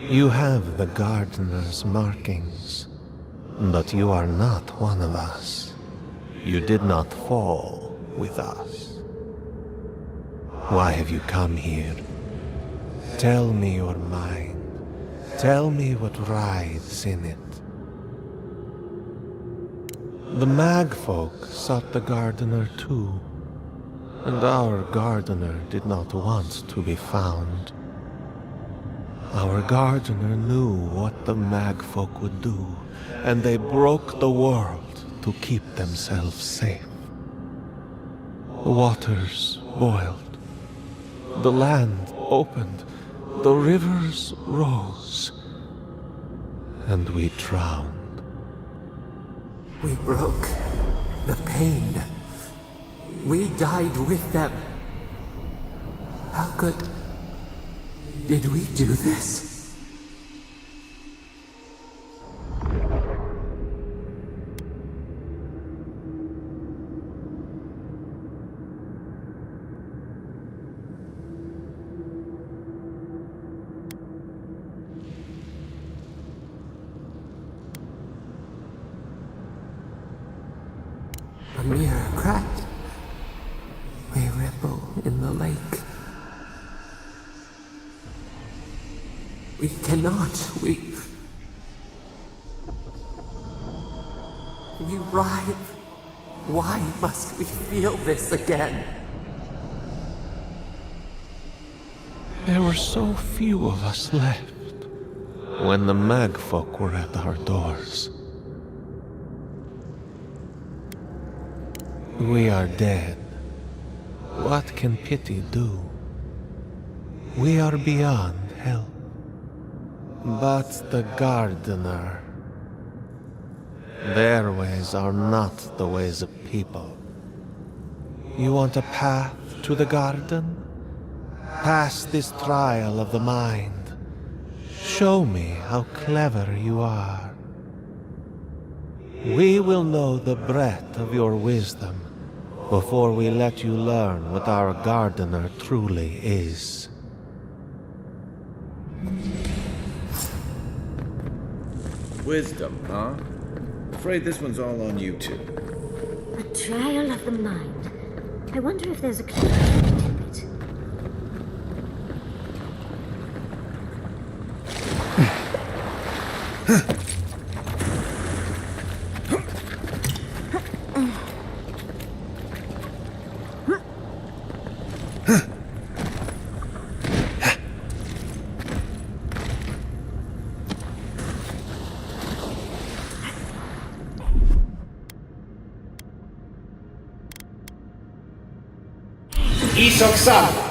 You have the gardener's markings, but you are not one of us. You did not fall with us. Why have you come here? Tell me your mind. Tell me what rides in it. The Magfolk sought the gardener too, and our gardener did not want to be found. Our gardener knew what the Magfolk would do, and they broke the world to keep themselves safe. The waters boiled, the land opened, the rivers rose, and we drowned. We broke the pain. We died with them. How did we do this? A mere crack. We ripple in the lake. We cannot. We writhe. Why must we feel this again? There were so few of us left when the Magfolk were at our doors. We are dead. What can pity do? We are beyond help. But the gardener, their ways are not the ways of people. You want a path to the garden? Pass this trial of the mind. Show me how clever you are. We will know the breadth of your wisdom before we let you learn what our gardener truly is. Wisdom, huh? Afraid this one's all on you two. A trial of the mind. I wonder if there's a key to it. XXII.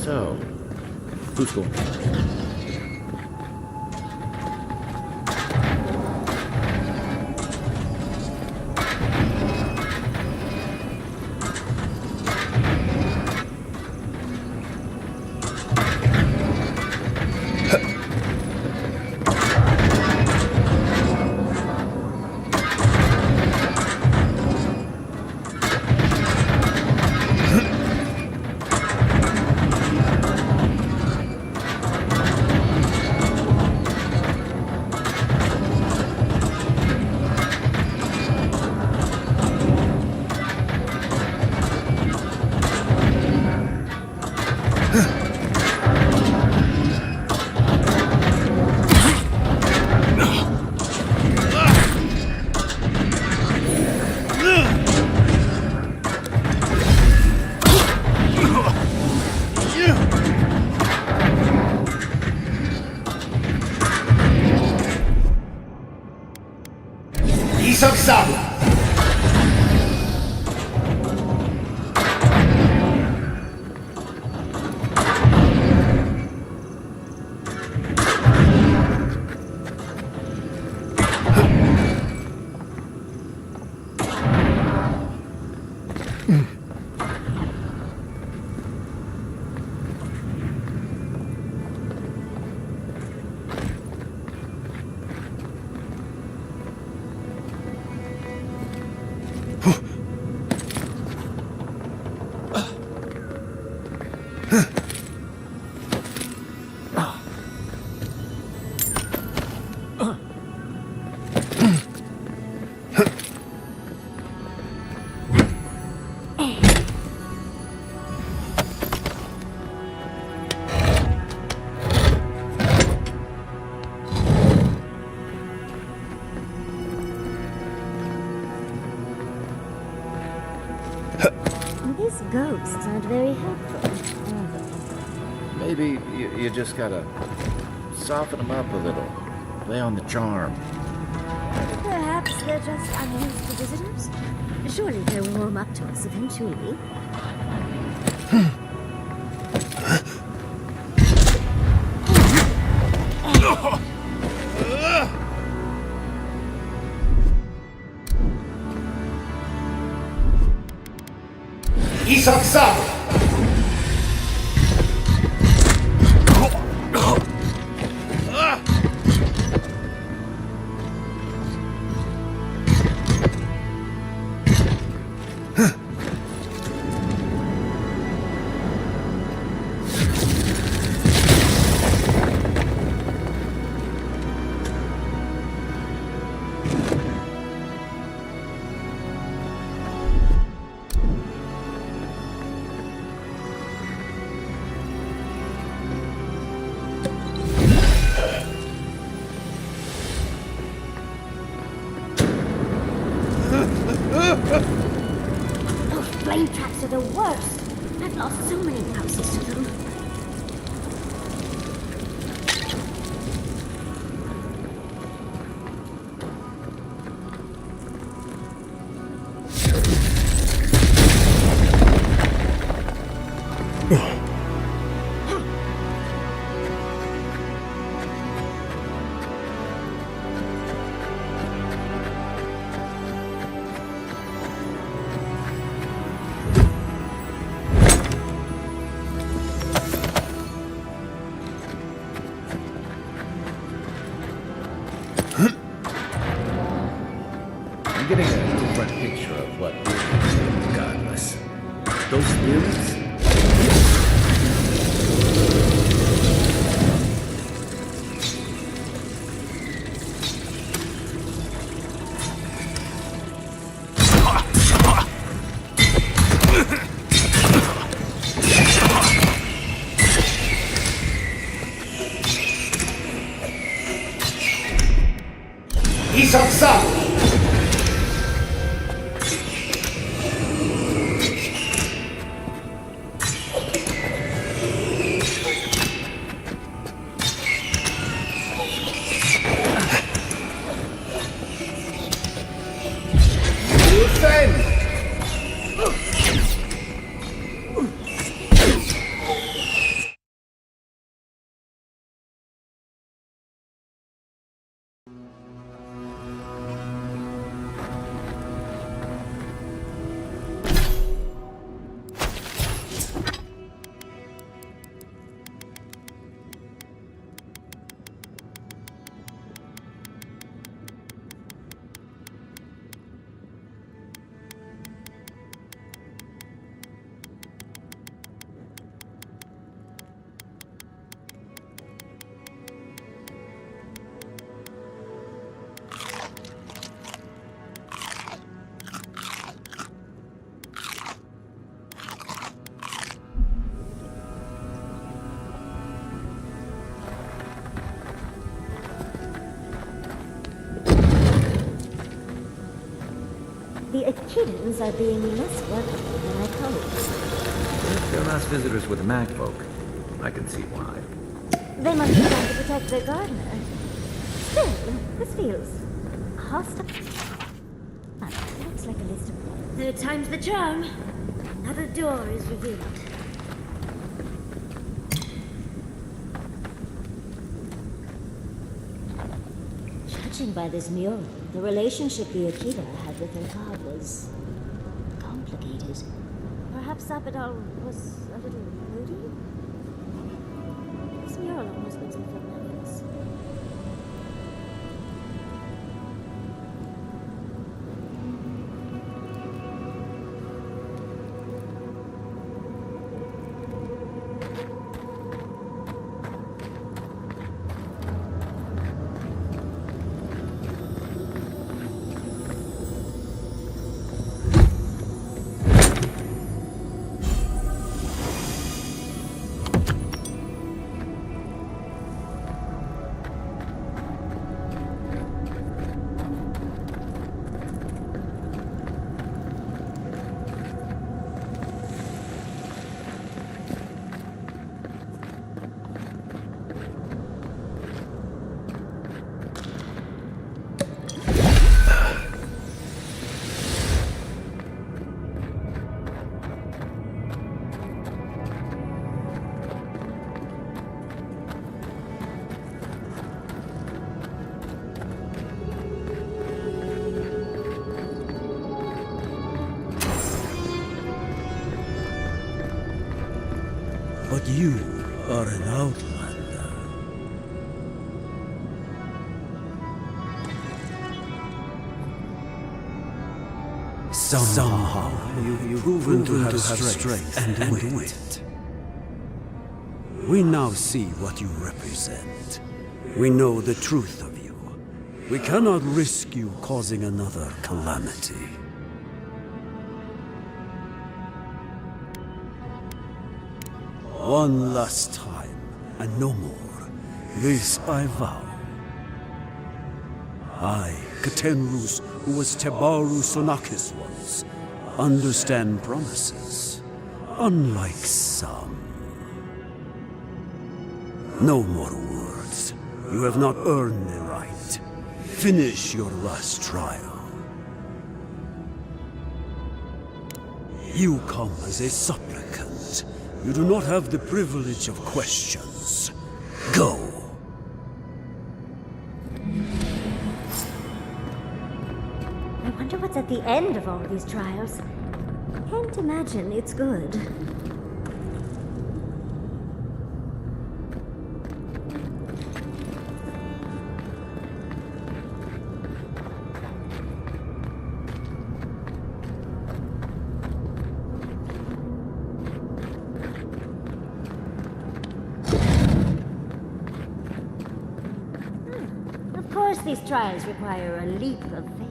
So, who's going? XXII! These ghosts aren't very helpful, are they? Maybe you just gotta soften them up a little. Play on the charm. Perhaps they're just unused to visitors? Surely they'll warm up to us eventually. XXII! Those flame traps are the worst. I've lost so many houses to them. I'm getting a different picture of what is godless. Those spirits? XXII! The Echidans are being less welcoming than I hoped. If they're last visitors with the mag folk, I can see why. They must be trying to protect their gardener. Still, this feels hostile. like a list of... Third time's the charm. Another door is revealed. Judging by this mural, the relationship the Akira had with her god was... complicated. Perhaps Avowed was a little moody? This mural almost makes me feel nervous. But you are an outlander. Somehow you've proven to have strength and wit. We now see what you represent. We know the truth of you. We cannot risk you causing another calamity. One last time, and no more. This I vow. I, Katenrus, who was Tebaru Sonakis once, understand promises, unlike some. No more words. You have not earned the right. Finish your last trial. You come as a supplicant. You do not have the privilege of questions. Go. I wonder what's at the end of all these trials. Can't imagine it's good. Of course these trials require a leap of faith.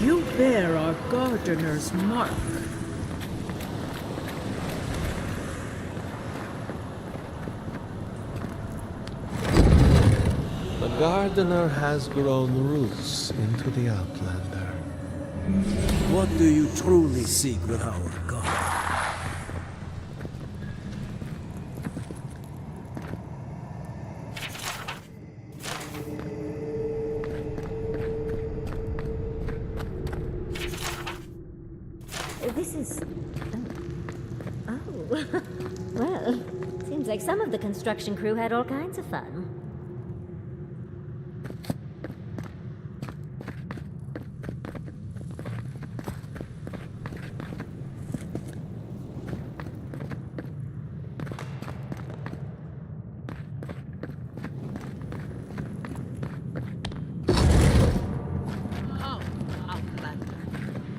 You bear our gardener's mark. The gardener has grown roots into the Outlander. What do you truly seek with our God? This is... Oh. Well, seems like some of the construction crew had all kinds of fun.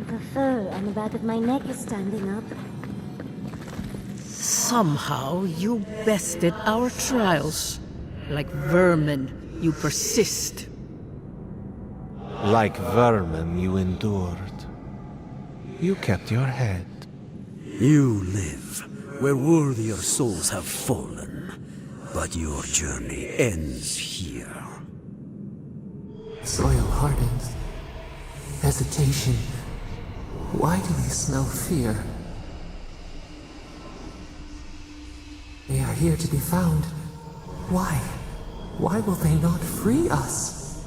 The fur on the back of my neck is standing up. Somehow you bested our trials. Like vermin, you persist. Like vermin, you endured. You kept your head. You live where worthier souls have fallen, but your journey ends here. Soil hardens. Hesitation. Why do they smell fear? They are here to be found. Why? Why will they not free us?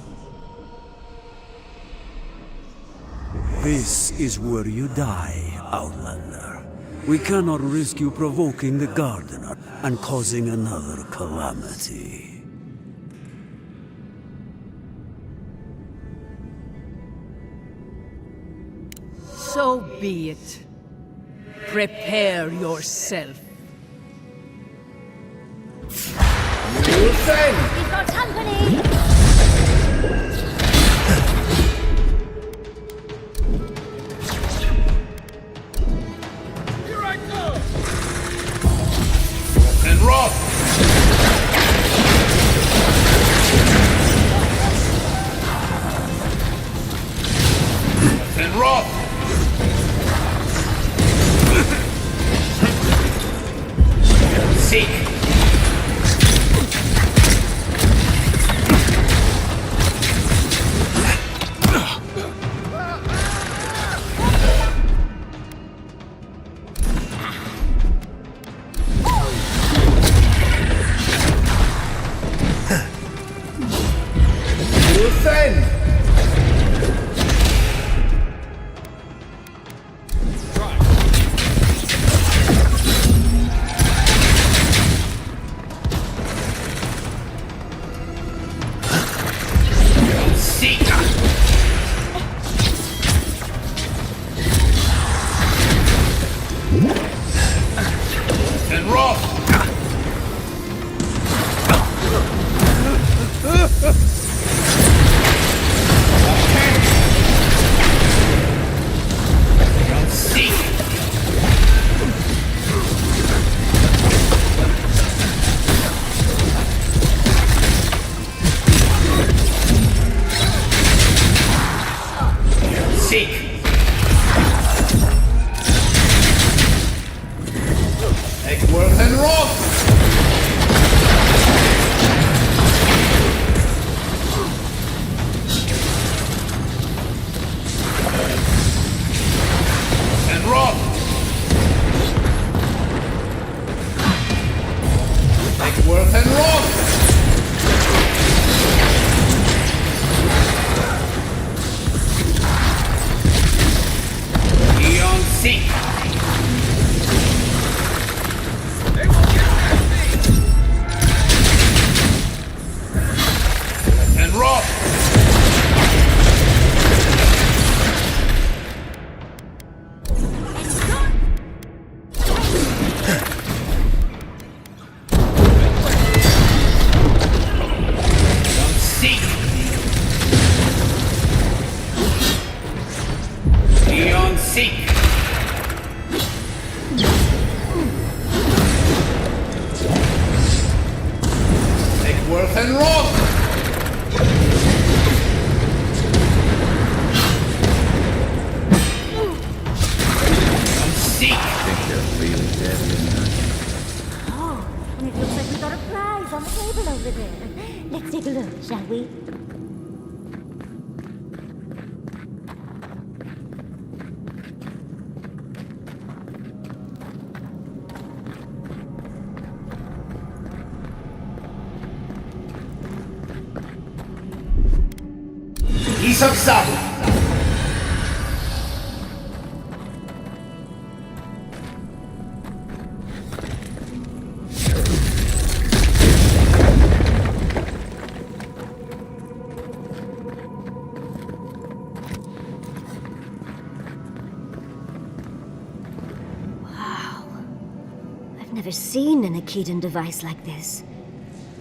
This is where you die, Outlander. We cannot risk you provoking the Gardener and causing another calamity. So be it. Prepare yourself. We've got company! And rock! And rock! Seek! Shall we? XXII! I've never seen an Akedan device like this.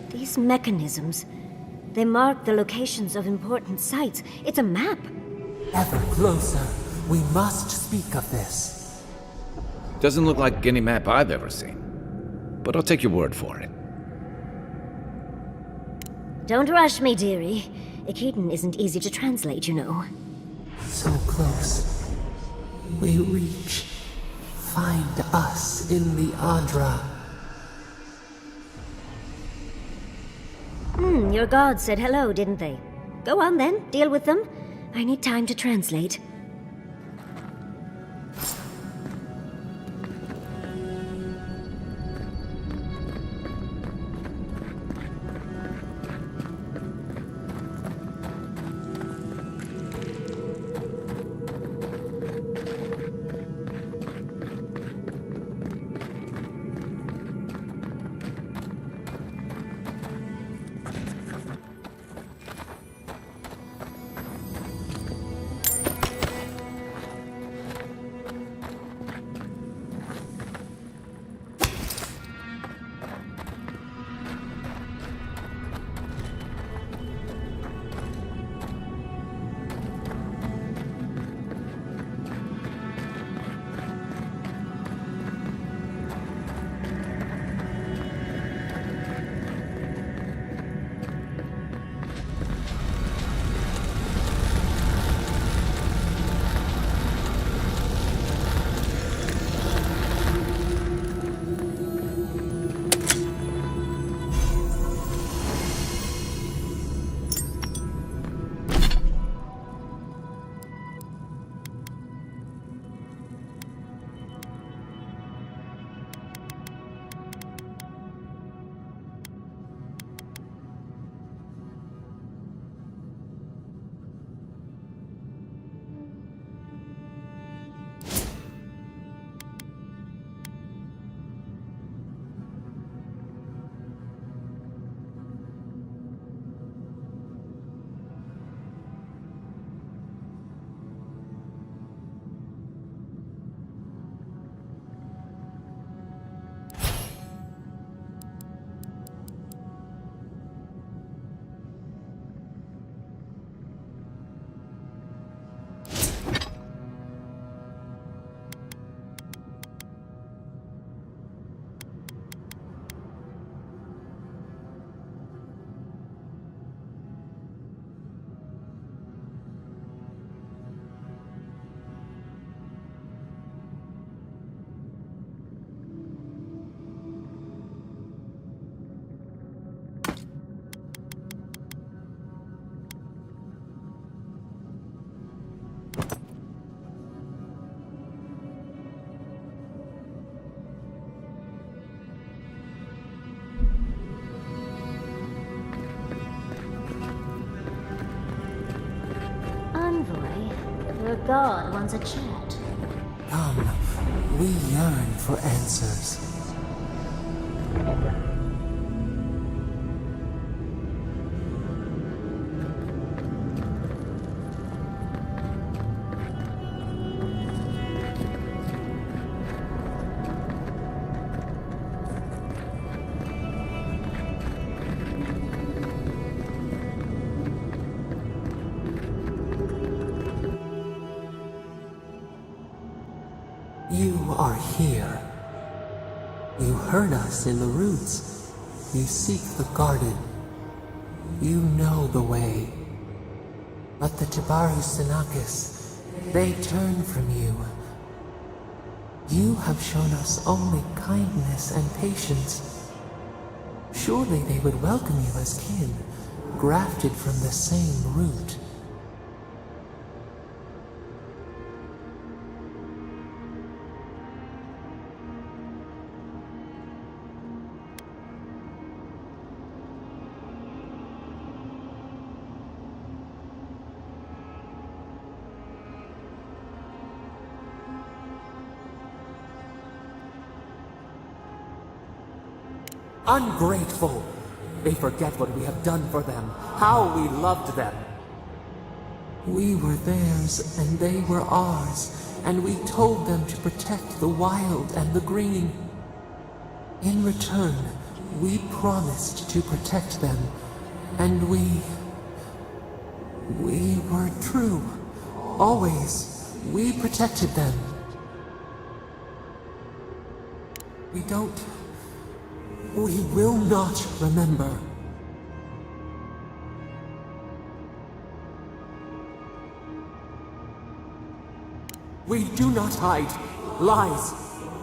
These mechanisms, they mark the locations of important sites. It's a map. Ever closer. We must speak of this. Doesn't look like any map I've ever seen. But I'll take your word for it. Don't rush me, dearie. Akedan isn't easy to translate, you know. So close. We reach. Find us in the Adra. Your gods said hello, didn't they? Go on then, deal with them. I need time to translate. Your god wants a chat. Come, we yearn for answers. You are here. You heard us in the roots. You seek the garden. You know the way. But the Tabaru Sinakis, they turn from you. You have shown us only kindness and patience. Surely they would welcome you as kin, grafted from the same root. Ungrateful! They forget what we have done for them, how we loved them. We were theirs, and they were ours, and we told them to protect the wild and the green. In return, we promised to protect them, and we were true. Always, we protected them. We will not remember. We do not hide. Lies.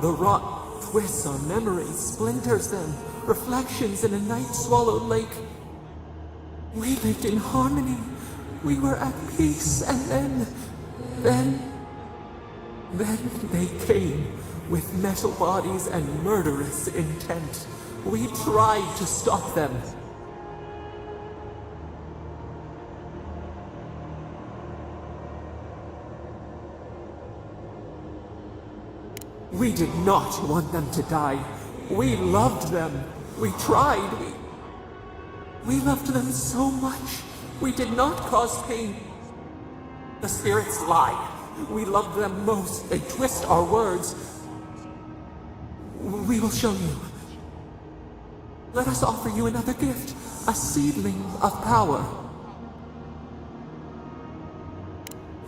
The rot twists our memories, splinters them, reflections in a night-swallowed lake. We lived in harmony. We were at peace, and then they came with metal bodies and murderous intent. We tried to stop them. We did not want them to die. We loved them. We tried. We loved them so much. We did not cause pain. The spirits lie. We love them most. They twist our words. We will show you. Let us offer you another gift. A seedling of power.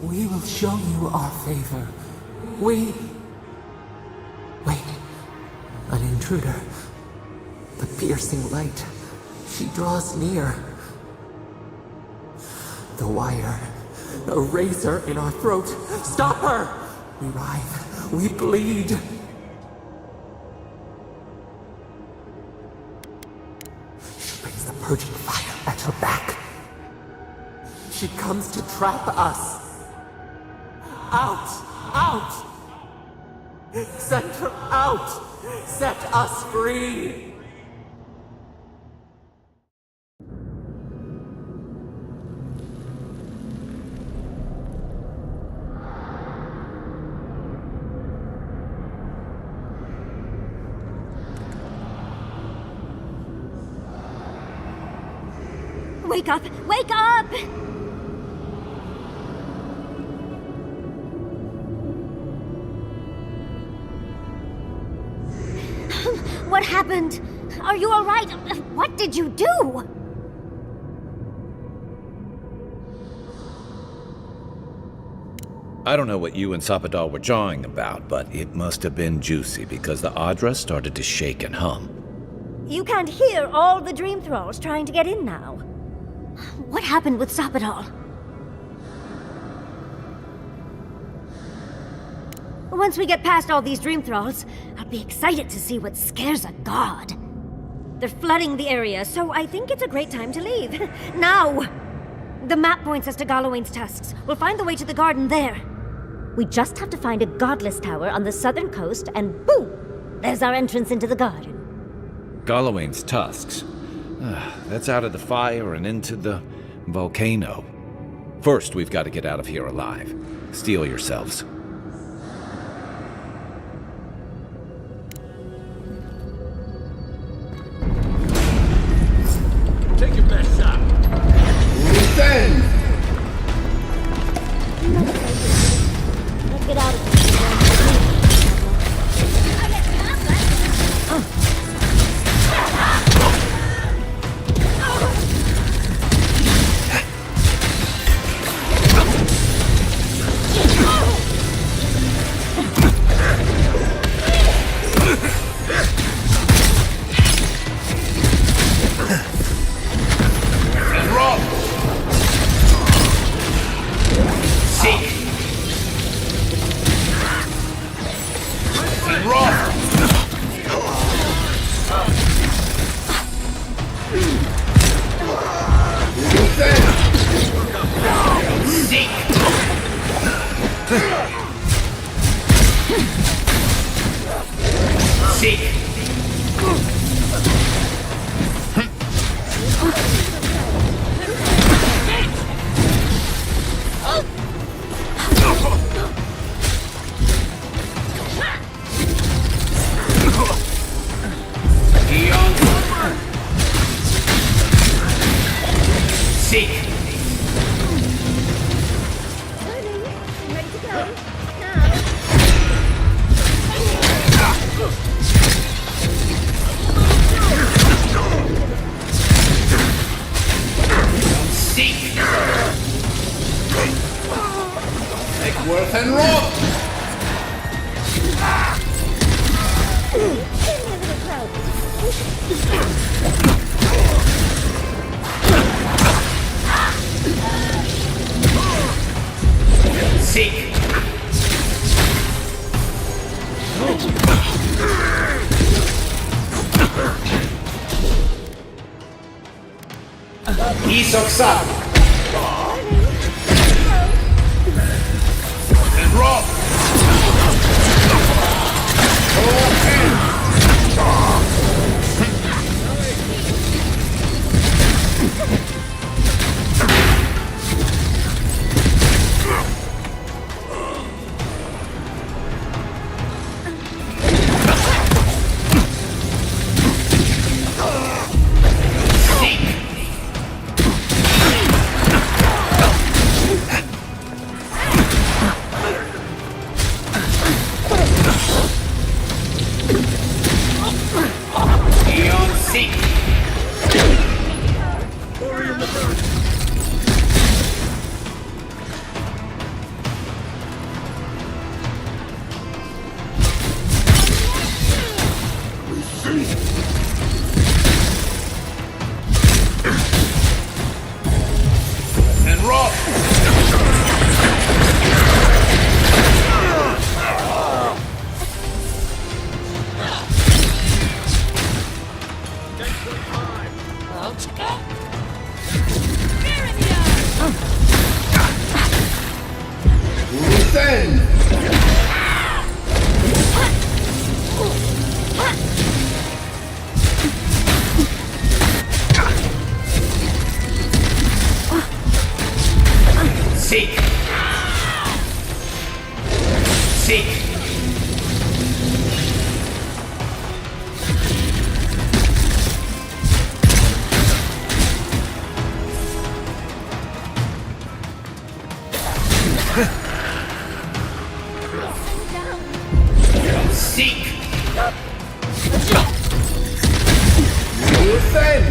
We will show you our favor. Wait. An intruder. The piercing light. She draws near. The wire. A razor in our throat. Stop her! We writhe. We bleed. She brings the purging fire at her back. She comes to trap us. Out! Out! Send her out! Set us free! Wake up! Wake up! What happened? Are you all right? What did you do? I don't know what you and Sapadal were jawing about, but it must have been juicy because the Adra started to shake and hum. You can't hear all the dream thralls trying to get in now. What happened with Sapadal? Once we get past all these dream thralls, I'll be excited to see what scares a god. They're flooding the area, so I think it's a great time to leave. Now! The map points us to Galawain's tusks. We'll find the way to the garden there. We just have to find a godless tower on the southern coast, and boom! There's our entrance into the garden. Galawain's tusks. That's out of the fire and into the volcano. First, we've got to get out of here alive. Steel yourselves. Take your best shot. Listen! Let's get out of here. Worth and rock! Seek! XXII. And rock. And rock. Listen. Seek. Seek. Seek. Listen.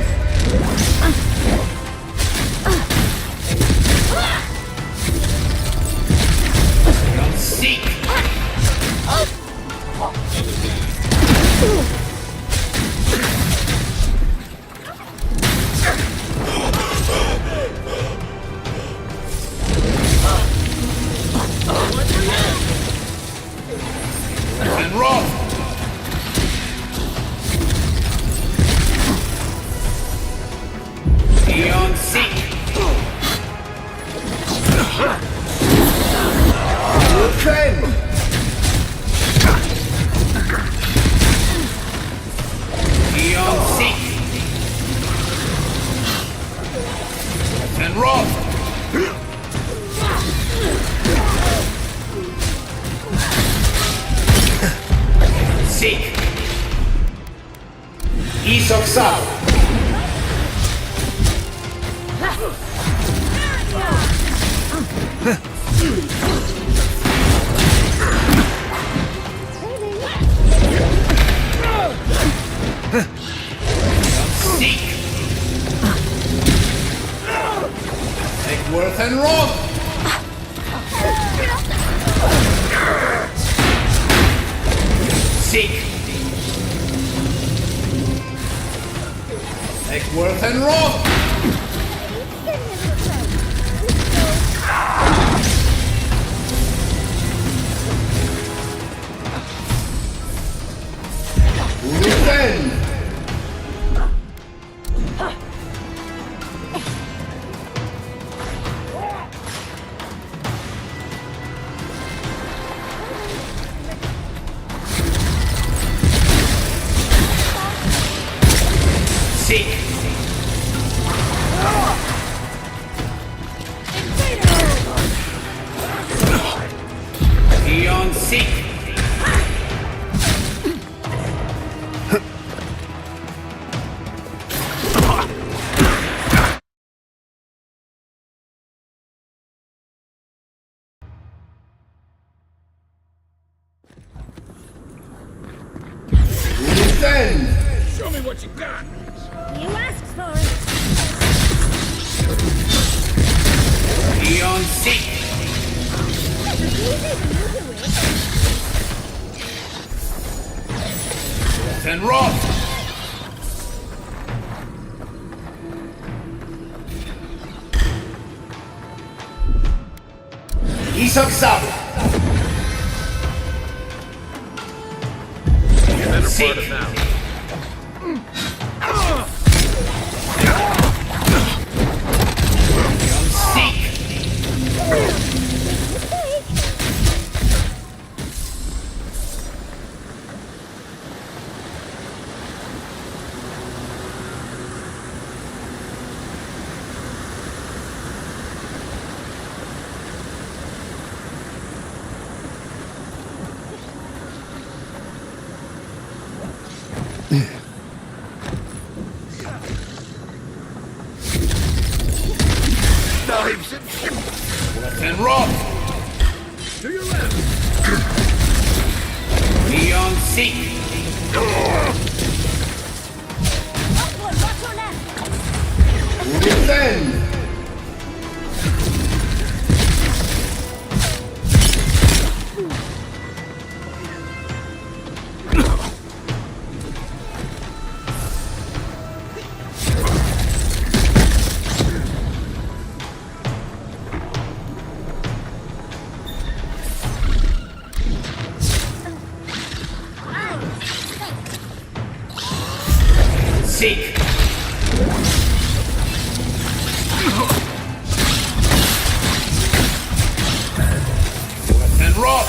Seek. And rock. Beyond seek. Listen. Beyond seek. And rock. Seek. XXII. Seek. Take worth and rock. Seek. Take worth and rock. Listen. Seek. Beyond seek. Listen. Show me what you got. You asked for it. Beyond seek. And rock. XXII. Seek. Seek! Worth and rot!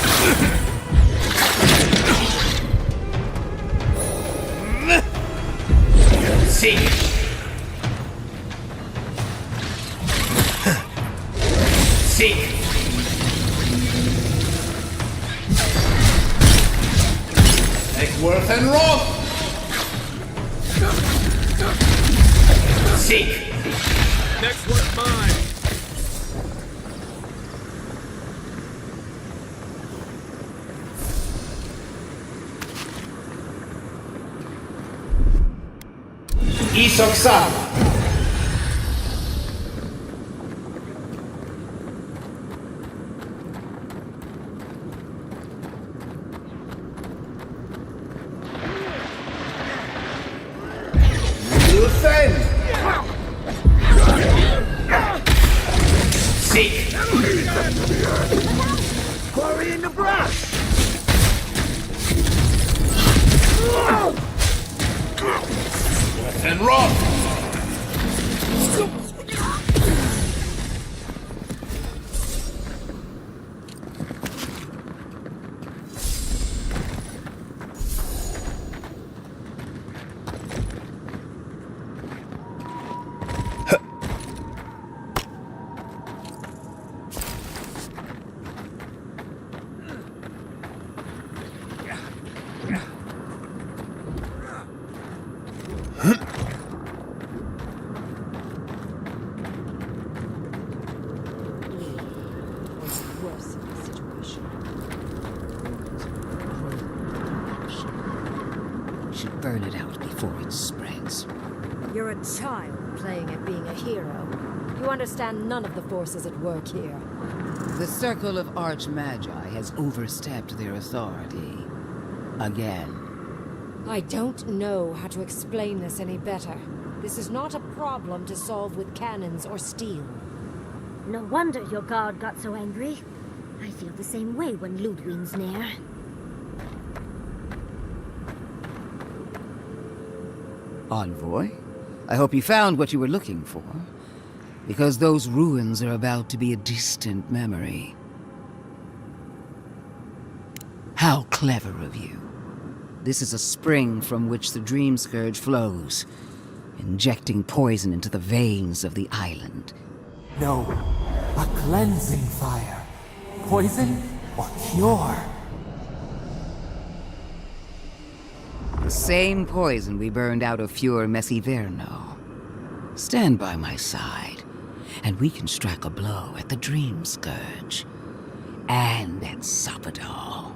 Seek! Seek! Worth and rot! Seek! Next one's mine! XXII! Seek! Quarry in the brush! Worth and rot! Should burn it out before it spreads. You're a child playing at being a hero. You understand none of the forces at work here. The Circle of Archmagi has overstepped their authority. Again. I don't know how to explain this any better. This is not a problem to solve with cannons or steel. No wonder your guard got so angry. I feel the same way when Ludwig's near. Envoy, I hope you found what you were looking for. Because those ruins are about to be a distant memory. How clever of you. This is a spring from which the Dream Scourge flows, injecting poison into the veins of the island. No, a cleansing fire. Poison or cure? The same poison we burned out of Fure Messiverno. Stand by my side, and we can strike a blow at the Dream Scourge. And at Sapadal.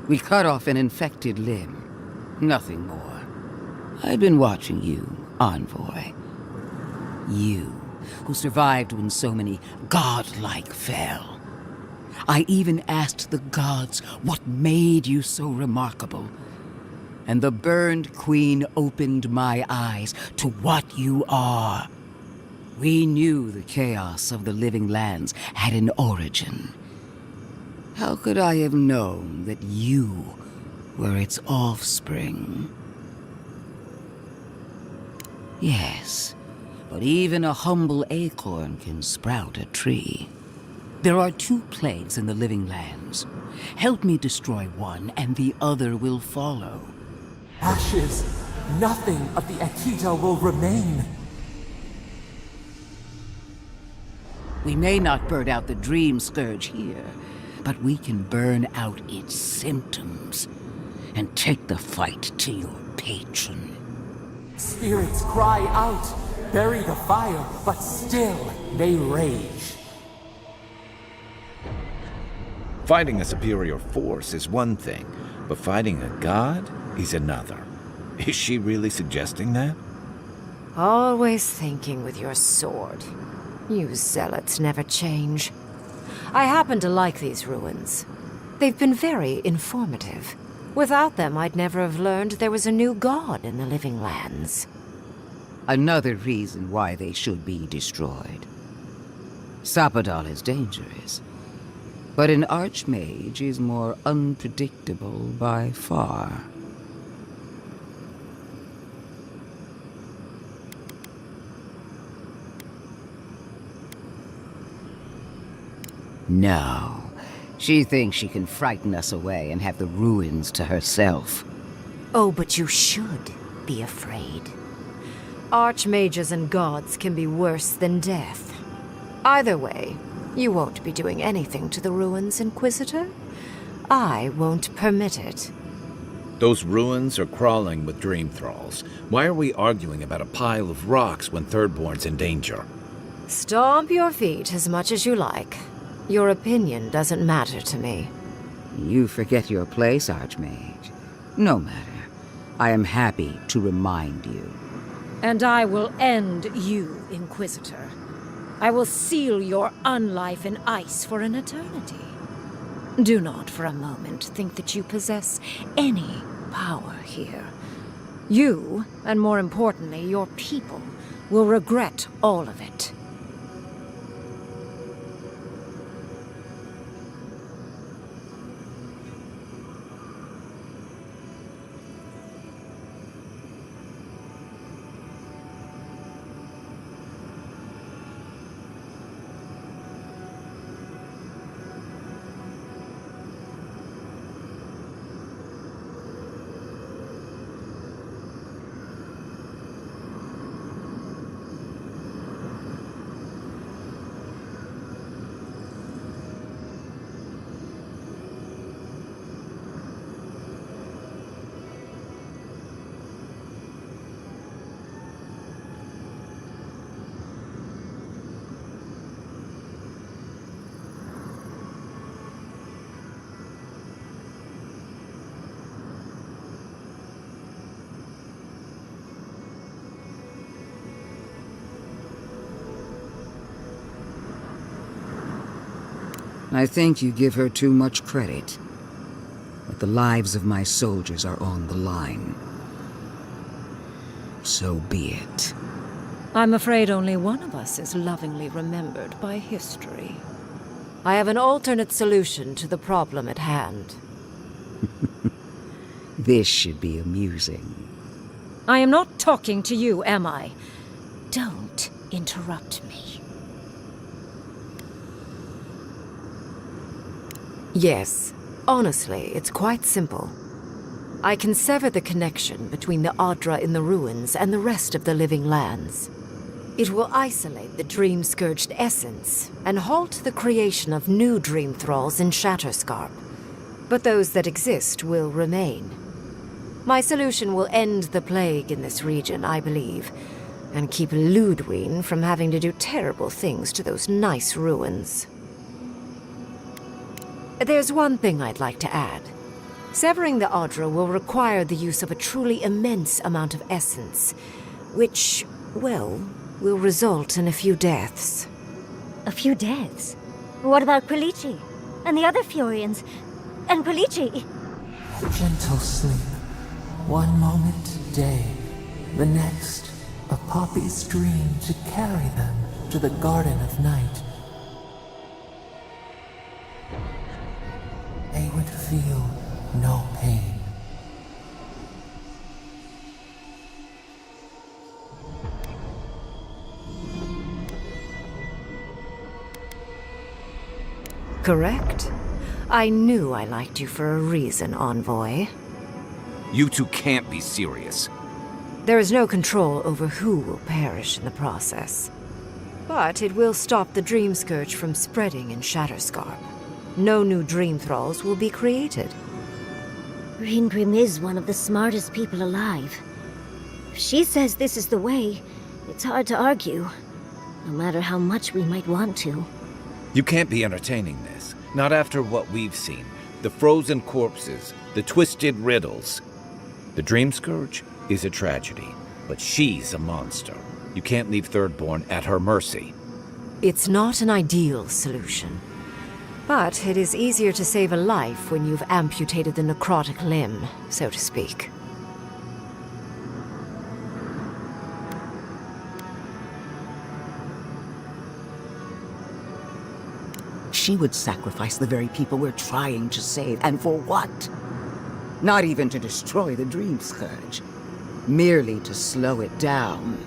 We cut off an infected limb. Nothing more. I've been watching you, Envoy. You, who survived when so many godlike fell. I even asked the gods what made you so remarkable. And the burned queen opened my eyes to what you are. We knew the chaos of the living lands had an origin. How could I have known that you were its offspring? Yes, but even a humble acorn can sprout a tree. There are 2 plagues in the living lands. Help me destroy one, and the other will follow. Ashes. Nothing of the Akita will remain. We may not burn out the Dream Scourge here, but we can burn out its symptoms and take the fight to your patron. Spirits cry out, bury the fire, but still they rage. Fighting a superior force is one thing, but fighting a god is another. Is she really suggesting that? Always thinking with your sword. You zealots never change. I happen to like these ruins. They've been very informative. Without them, I'd never have learned there was a new god in the living lands. Another reason why they should be destroyed. Sapadal is dangerous, but an archmage is more unpredictable by far. No. She thinks she can frighten us away and have the ruins to herself. Oh, but you should be afraid. Archmages and gods can be worse than death. Either way, you won't be doing anything to the ruins, Inquisitor. I won't permit it. Those ruins are crawling with dream thralls. Why are we arguing about a pile of rocks when Thirdborn's in danger? Stomp your feet as much as you like. Your opinion doesn't matter to me. You forget your place, Archmage. No matter. I am happy to remind you. And I will end you, Inquisitor. I will seal your unlife in ice for an eternity. Do not for a moment think that you possess any power here. You, and more importantly, your people, will regret all of it. I think you give her too much credit. But the lives of my soldiers are on the line. So be it. I'm afraid only one of us is lovingly remembered by history. I have an alternate solution to the problem at hand. This should be amusing. I am not talking to you, am I? Don't interrupt me. Yes, honestly, it's quite simple. I can sever the connection between the Adra in the ruins and the rest of the living lands. It will isolate the dream-scourged essence and halt the creation of new dream thralls in Shatterscarp. But those that exist will remain. My solution will end the plague in this region, I believe, and keep Ludwine from having to do terrible things to those nice ruins. There's one thing I'd like to add. Severing the Adra will require the use of a truly immense amount of essence, which, well, will result in a few deaths. A few deaths? What about Quilici? And the other Furians? And Quilici? Gentle sleep. One moment day, the next, a poppy's dream to carry them to the Garden of Night. They would feel no pain. Correct? I knew I liked you for a reason, Envoy. You two can't be serious. There is no control over who will perish in the process. But it will stop the Dream Scourge from spreading in Shatterscarp. No new Dream Thralls will be created. Reingrim is one of the smartest people alive. If she says this is the way, it's hard to argue, no matter how much we might want to. You can't be entertaining this. Not after what we've seen. The frozen corpses, the twisted riddles. The Dream Scourge is a tragedy, but she's a monster. You can't leave Thirdborn at her mercy. It's not an ideal solution. But it is easier to save a life when you've amputated the necrotic limb, so to speak. she would sacrifice the very people we're trying to save. And for what? Not even to destroy the Dream Scourge. Merely to slow it down.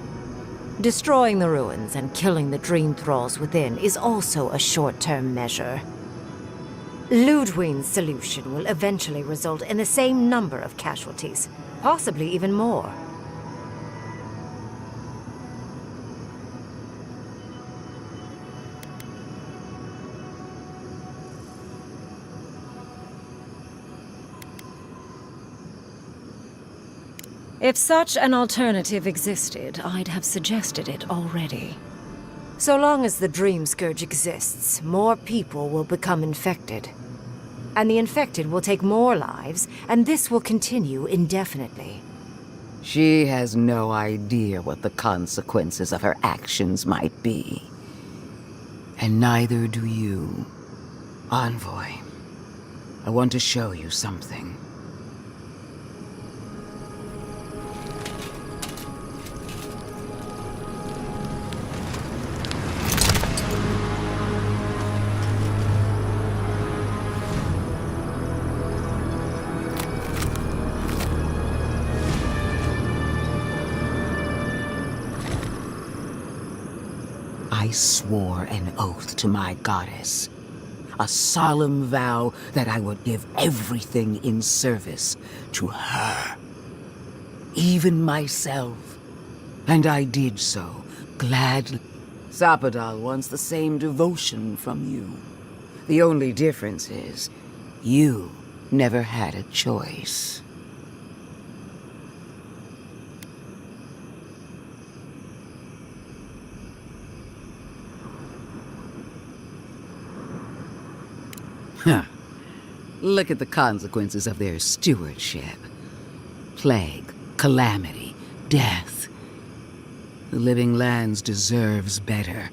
Destroying the ruins and killing the dream thralls within is also a short-term measure. Ludwine's solution will eventually result in the same number of casualties, possibly even more. If such an alternative existed, I'd have suggested it already. So long as the Dream Scourge exists, more people will become infected. And the infected will take more lives, and this will continue indefinitely. She has no idea what the consequences of her actions might be. And neither do you. Envoy, I want to show you something. I swore an oath to my goddess. A solemn vow that I would give everything in service to her. Even myself. And I did so, gladly. Sapadal wants the same devotion from you. The only difference is, you never had a choice. Huh. Look at the consequences of their stewardship. Plague, calamity, death. The Living Lands deserves better.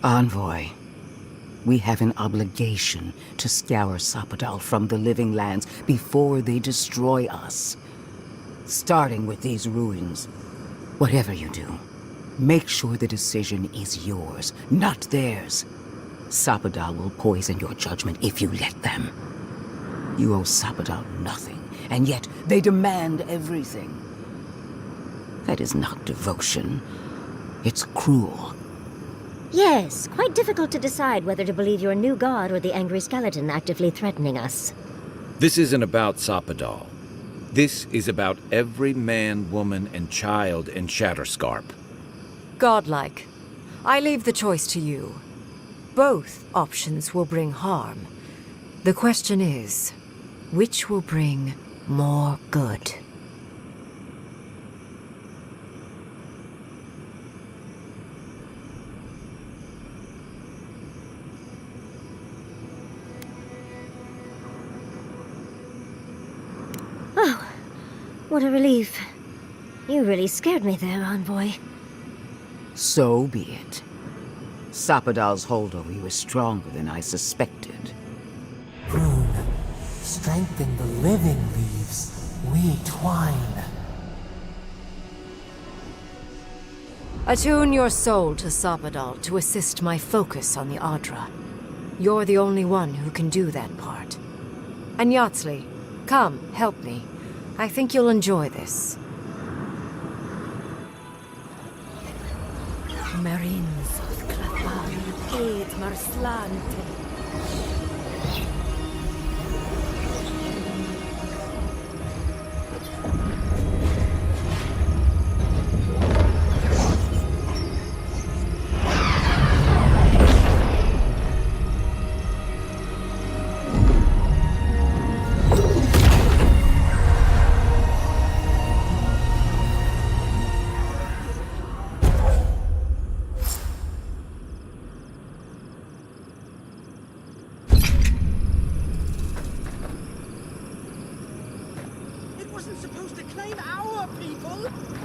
Envoy, we have an obligation to scour Sapadal from the Living Lands before they destroy us. Starting with these ruins. Whatever you do, make sure the decision is yours, not theirs. Sapadal will poison your judgment if you let them. You owe Sapadal nothing, and yet they demand everything. That is not devotion. It's cruel. Yes, quite difficult to decide whether to believe your new god or the angry skeleton actively threatening us. This isn't about Sapadal. This is about every man, woman, and child in Shatterscarp. Godlike. I leave the choice to you. Both options will bring harm. The question is, which will bring more good? Oh, what a relief. You really scared me there, Envoy. So be it. Sapadal's hold over you is stronger than I suspected. Rune, strengthen the living leaves. We twine. Attune your soul to Sapadal to assist my focus on the Adra. You're the only one who can do that part. And Yatsley, come, help me. I think you'll enjoy this. Marines. Et Marslante.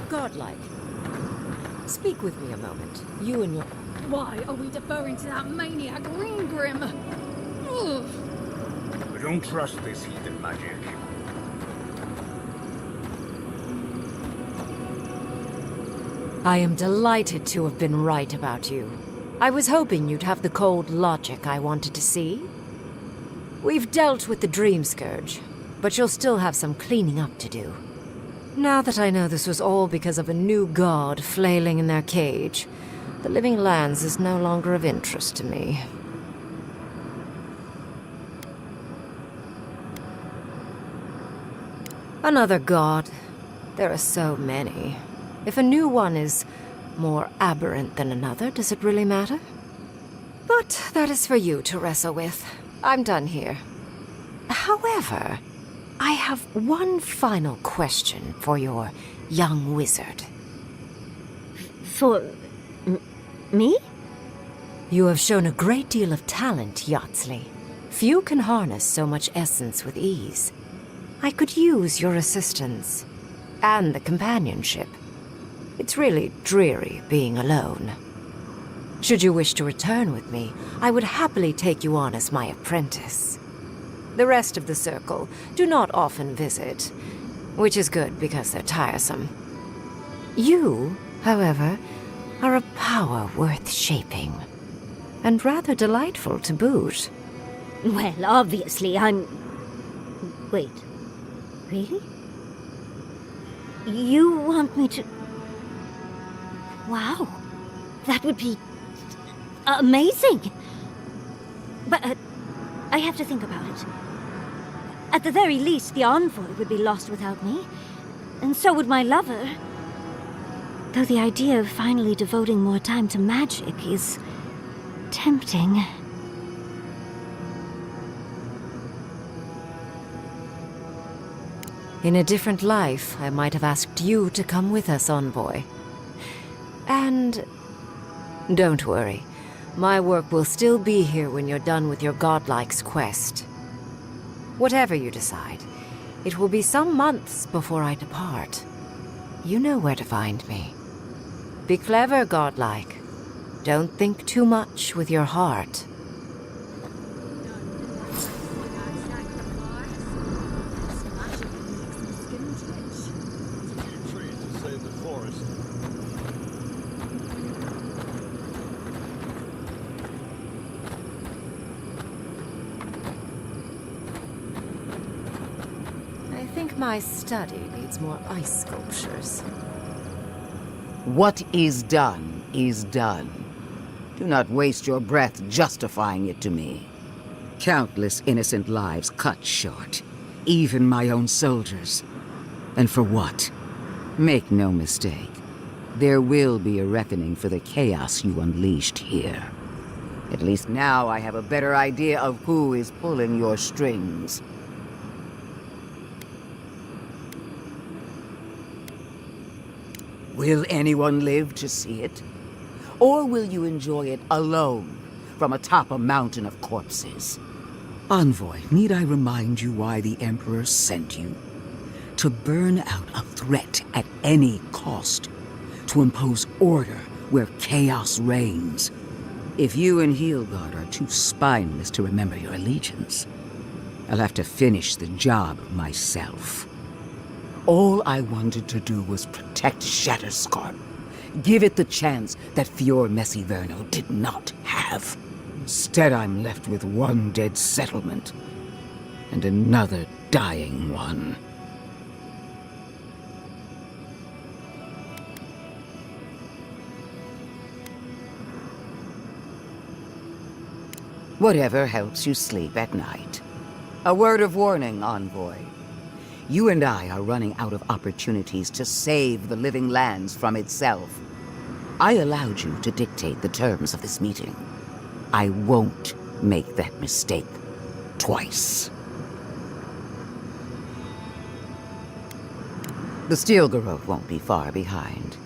Godlike. Speak with me a moment. You and your... Why are we deferring to that maniac Ringgrim? I don't trust this heathen magic. I am delighted to have been right about you. I was hoping you'd have the cold logic I wanted to see. We've dealt with the Dream Scourge, but you'll still have some cleaning up to do. Now that I know this was all because of a new god flailing in their cage, the Living Lands is no longer of interest to me. Another god. There are so many. If a new one is more aberrant than another, does it really matter? But that is for you to wrestle with. I'm done here. However, I have one final question for your young wizard. For... me? You have shown a great deal of talent, Yatsley. Few can harness so much essence with ease. I could use your assistance. And the companionship. It's really dreary being alone. Should you wish to return with me, I would happily take you on as my apprentice. The rest of the circle do not often visit, which is good because they're tiresome. You, however, are a power worth shaping, and rather delightful to boot. Well, obviously, I'm... Wait. Really? You want me to... Wow. That would be... amazing! But, I have to think about it. At the very least, the envoy would be lost without me. And so would my lover. Though the idea of finally devoting more time to magic is... tempting. In a different life, I might have asked you to come with us, envoy. And... don't worry. My work will still be here when you're done with your godlike's quest. Whatever you decide, it will be some months before I depart. You know where to find me. Be clever, godlike. Don't think too much with your heart. My study needs more ice sculptures. What is done is done. Do not waste your breath justifying it to me. Countless innocent lives cut short, even my own soldiers. And for what? Make no mistake. There will be a reckoning for the chaos you unleashed here. At least now I have a better idea of who is pulling your strings. Will anyone live to see it? Or will you enjoy it alone from atop a mountain of corpses? Envoy, need I remind you why the Emperor sent you? To burn out a threat at any cost. To impose order where chaos reigns. If you and Heelgard are too spineless to remember your allegiance, I'll have to finish the job myself. All I wanted to do was protect Shatterscarp. Give it the chance that Fior Messiverno did not have. Instead, I'm left with one dead settlement. And another dying one. Whatever helps you sleep at night. A word of warning, Envoy. You and I are running out of opportunities to save the Living Lands from itself. I allowed you to dictate the terms of this meeting. I won't make that mistake twice. The Steel Garrote won't be far behind.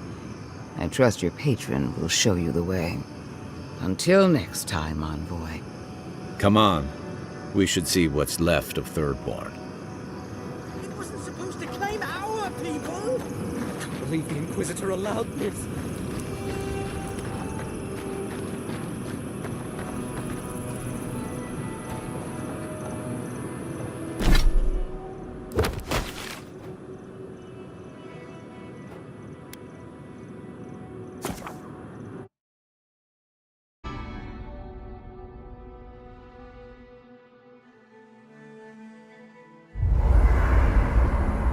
I trust your patron will show you the way. Until next time, Envoy. Come on. We should see what's left of Thirdborn. It wasn't supposed to claim our people! I can't believe the Inquisitor allowed this.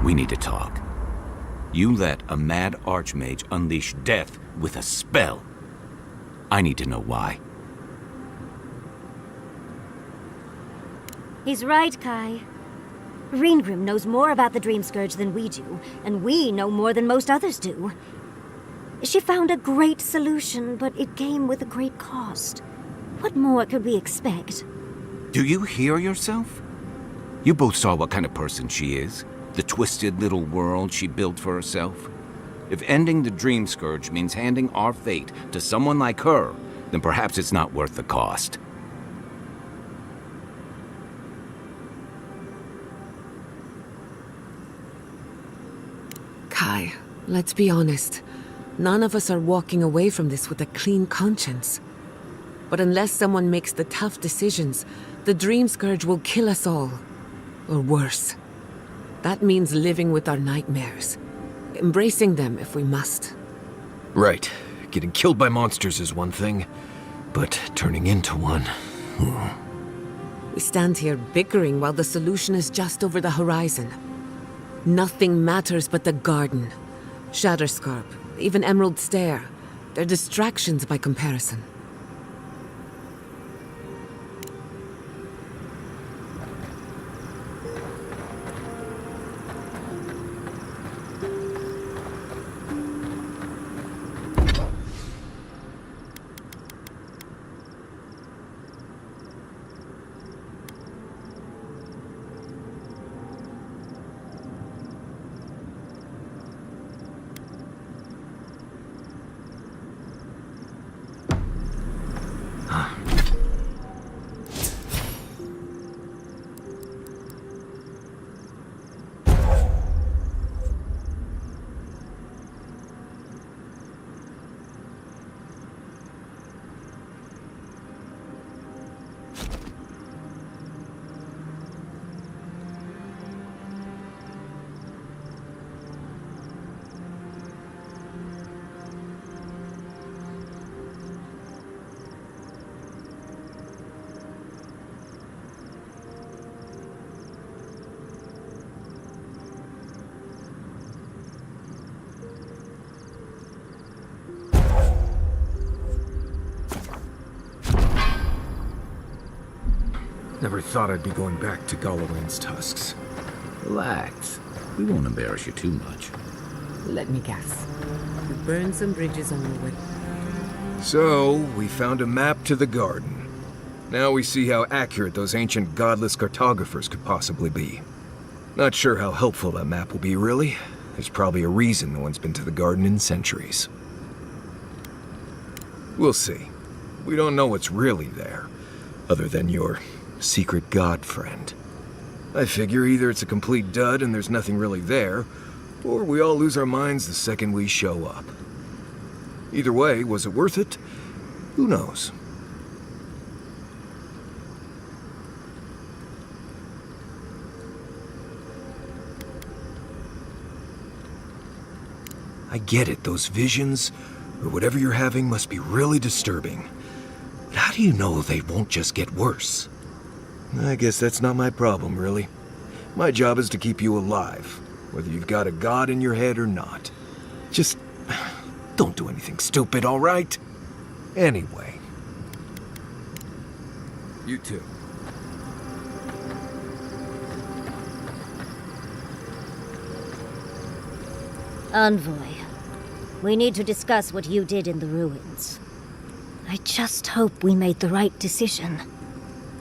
We need to talk. You let a mad archmage unleash death with a spell. I need to know why. He's right, Kai. Reengrim knows more about the Dream Scourge than we do, and we know more than most others do. She found a great solution, but it came with a great cost. What more could we expect? Do you hear yourself? You both saw what kind of person she is. The twisted little world she built for herself. If ending the Dream Scourge means handing our fate to someone like her, then perhaps it's not worth the cost. Kai, let's be honest. None of us are walking away from this with a clean conscience. But unless someone makes the tough decisions, the Dream Scourge will kill us all. Or worse. That means living with our nightmares. Embracing them if we must. Right. Getting killed by monsters is one thing, but turning into one... We stand here bickering while the solution is just over the horizon. Nothing matters but the garden. Shatterscarp, even Emerald Stair. They're distractions by comparison. Never thought I'd be going back to Galloway's tusks. Relax. We won't embarrass you too much. Let me guess. You burned some bridges on the way. So, we found a map to the garden. Now we see how accurate those ancient godless cartographers could possibly be. Not sure how helpful that map will be, really. There's probably a reason no one's been to the garden in centuries. We'll see. We don't know what's really there, other than your secret god friend. I figure either it's a complete dud and there's nothing really there, or we all lose our minds the second we show up. Either way, was it worth it? Who knows? I get it, those visions, or whatever you're having, must be really disturbing. But how do you know they won't just get worse? I guess that's not my problem, really. My job is to keep you alive, whether you've got a god in your head or not. Just don't do anything stupid, all right? Anyway. You too. Envoy, we need to discuss what you did in the ruins. I just hope we made the right decision.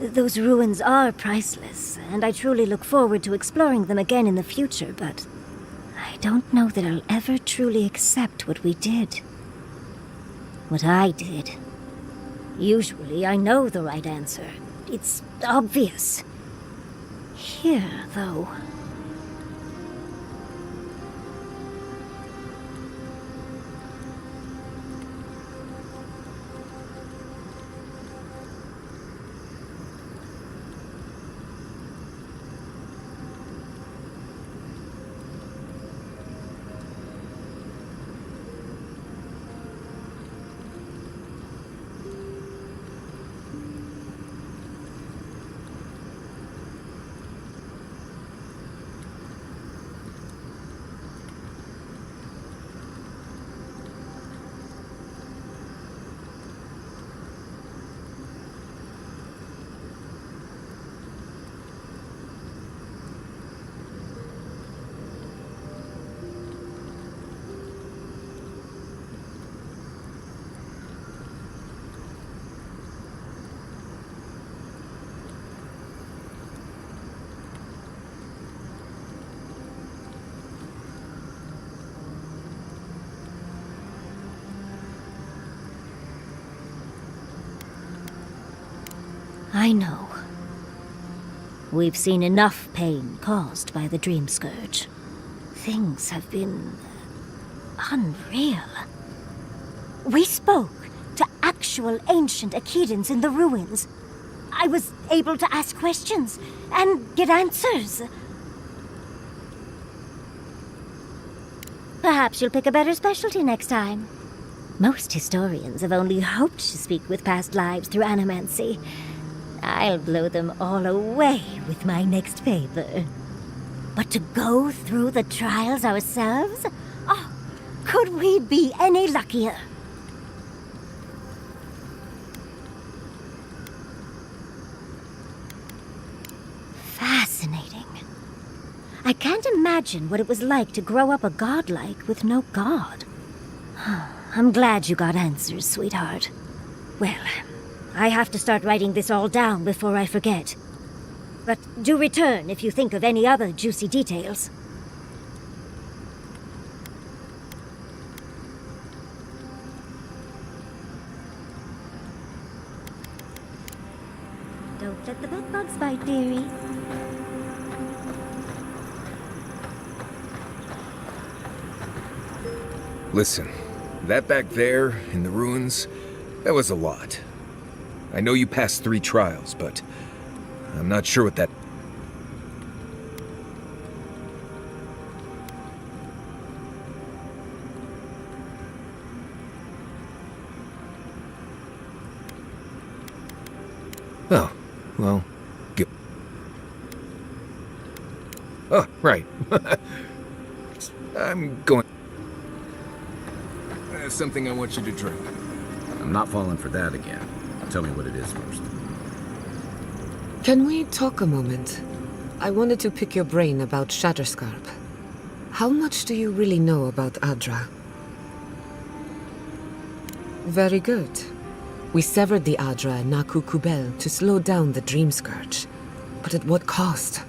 Those ruins are priceless, and I truly look forward to exploring them again in the future, but I don't know that I'll ever truly accept what we did. What I did. Usually I know the right answer. It's obvious. Here, though... I know. We've seen enough pain caused by the Dream Scourge. Things have been unreal. We spoke to actual ancient Akidans in the ruins. I was able to ask questions and get answers. Perhaps you'll pick a better specialty next time. Most historians have only hoped to speak with past lives through animancy. I'll blow them all away with my next paper. But to go through the trials ourselves? Oh, could we be any luckier? Fascinating. I can't imagine what it was like to grow up a godlike with no god. I'm glad you got answers, sweetheart. Well, I have to start writing this all down before I forget. But do return if you think of any other juicy details. Don't let the bedbugs bite, dearie. Listen, that back there, in the ruins, that was a lot. I know you passed 3 trials, but I'm not sure what that... Oh, well, good. Oh, right. I'm going... That's something I want you to drink. I'm not falling for that again. Tell me what it is first. Can we talk a moment? I wanted to pick your brain about Shatterscarp. How much do you really know about Adra? Very good. We severed the Adra and Naku Kubel to slow down the Dream Scourge. But at what cost?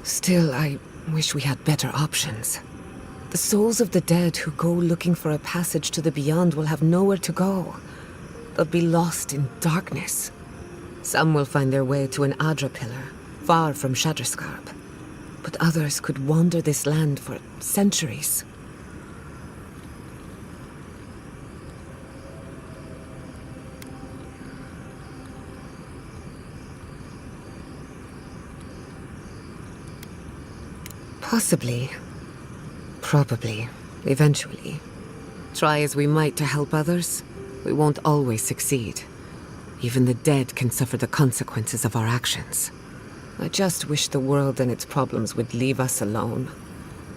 Still, I wish we had better options. The souls of the dead who go looking for a passage to the beyond will have nowhere to go. They'll be lost in darkness. Some will find their way to an Adra pillar, far from Shatterscarp. But others could wander this land for centuries. Possibly. Probably. Eventually. Try as we might to help others, we won't always succeed. Even the dead can suffer the consequences of our actions. I just wish the world and its problems would leave us alone.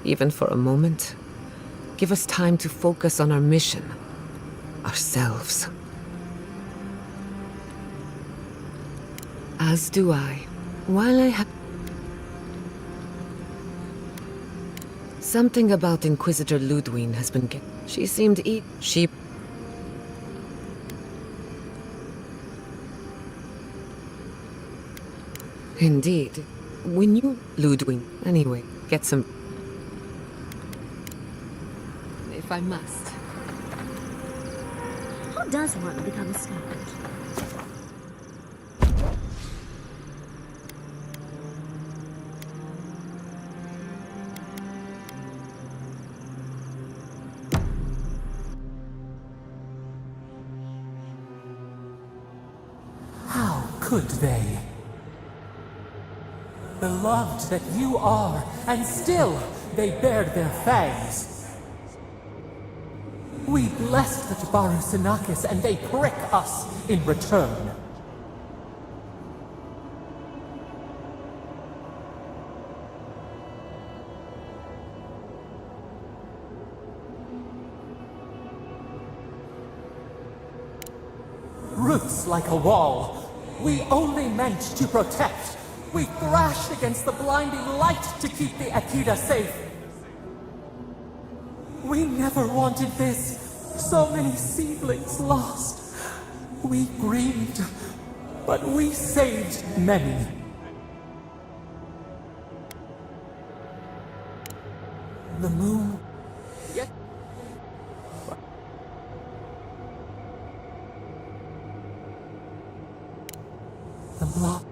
Even for a moment. Give us time to focus on our mission. Ourselves. As do I. While I have... Something about Inquisitor Ludwine has been She seemed she... Indeed. When you... Ludwine. Anyway, get some... If I must. How does one become a scout? Could they? Beloved that you are, and still they bared their fangs. We blessed the Tabaru Sinakis, and they prick us in return. Roots like a wall. We only meant to protect. We thrashed against the blinding light to keep the Akida safe. We never wanted this. So many seedlings lost. We grieved, but we saved many. The moon... What?